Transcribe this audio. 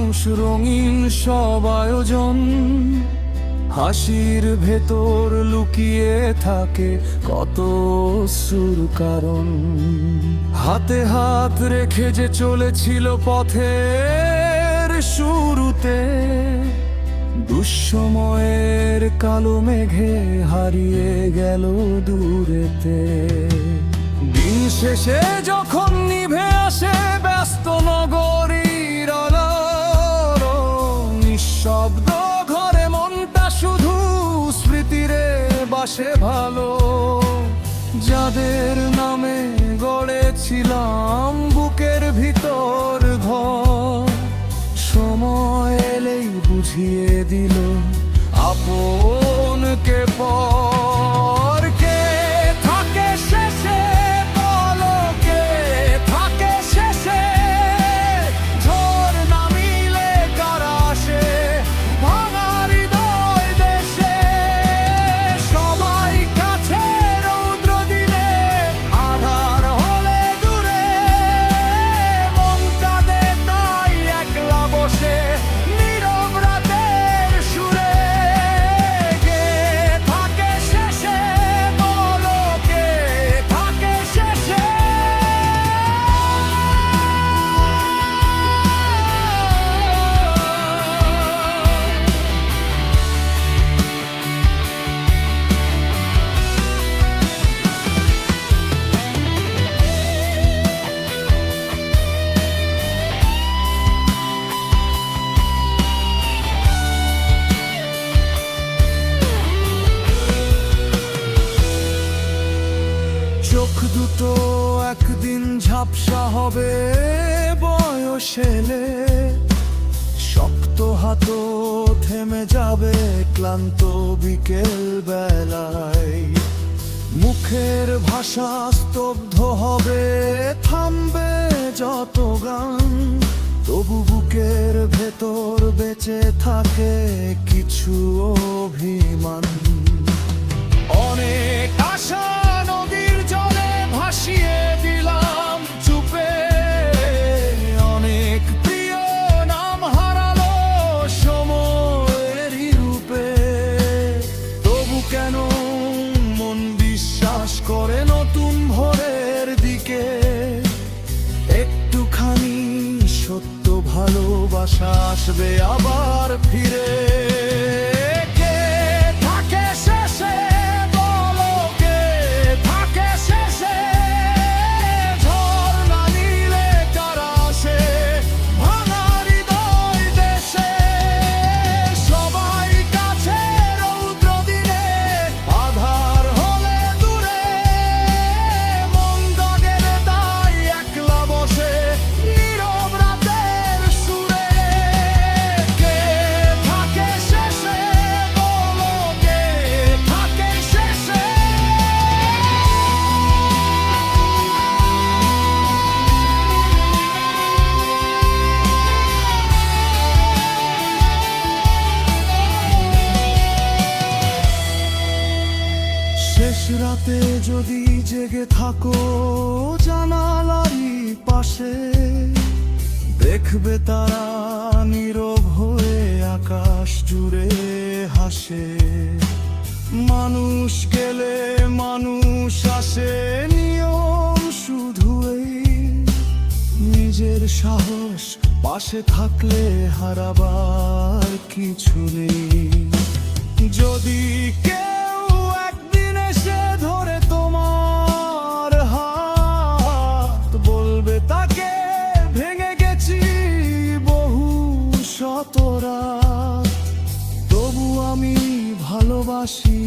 মানুষ, রঙিন সব আয়োজন। হাসির ভেতর লুকিয়ে থাকে কত অশ্রুর কারণ। হাতে হাত রেখে যে চলেছিল পথের শুরুতে, দুঃসময়ের কালো মেঘে হারিয়ে গেল দূরেতে। দিন শেষে যখন নিভে আসে ব্যস্ত নগরীর আলো, নিঃশব্দ ঘরে মনটা শুধু স্মৃতিরে বাসে ভালো। যাদের নামে গড়েছিলাম বুকের ভিতর ঘর, সময় এলেই বুঝিয়ে দিল আপনকে পর। কে থাকে শেষে বলো, কে থাকে শেষে? ঝড় নামিলে কারা আসে ভাঙা হৃদয় দেশে? সবাই কাছে রৌদ্র দিলে, আধার হলে দূরে, মন কাঁদে তাই একলা বসে নীরব রাতের সুরে। কে থাকে শেষে বলো, কে থাকে শেষে? চোখ দুটো একদিন ঝাপসা হবে বয়স এলে, শক্ত হাতও থেমে যাবে ক্লান্ত বিকেল বেলায়। মুখের ভাষা স্তব্ধ হবে, থামবে যত গান, তবু বুকের ভেতর বেঁচে থাকে কিছু অভিমান। অনেক আশা নদীর জলে ভাসিয়ে দিলাম চুপে, অনেক প্রিয় নাম হারালো সময়েরই রূপে। তবু কেন মন বিশ্বাস করে নতুন ভোরের দিকে? একটুখানি সত্য ভালোবাসা আসবে আবার ফিরে। কে থাকে শেষে বলো, কে থাকে শেষে? ঝড় না নিলে কারা আসে ভাঙা হৃদয় দেশে? সবাই কাছে রৌদ্র দিলে, আধার হলে দূরে, মন দাগের তাই একলা বসে নীরব রাতের সুরে। কে থাকে শেষে বলো, কে থাকে শেষে? শেষ রাতে যদি জেগে থাকো জানালারই পাশে, দেখবে তারা নীরব হয়ে আকাশ জুড়ে হাসে। মানুষ গেলে মানুষ আসে, নিয়ম শুধু এই, নিজের সাহস পাশে থাকলে হারাবার কিছু নেই। যদি কেউ একদিন এসে ধরে তোমার হাত, বলবে তাকে ভেঙে গেছি বহু শত রাত। তবু আমি ভালোবাসি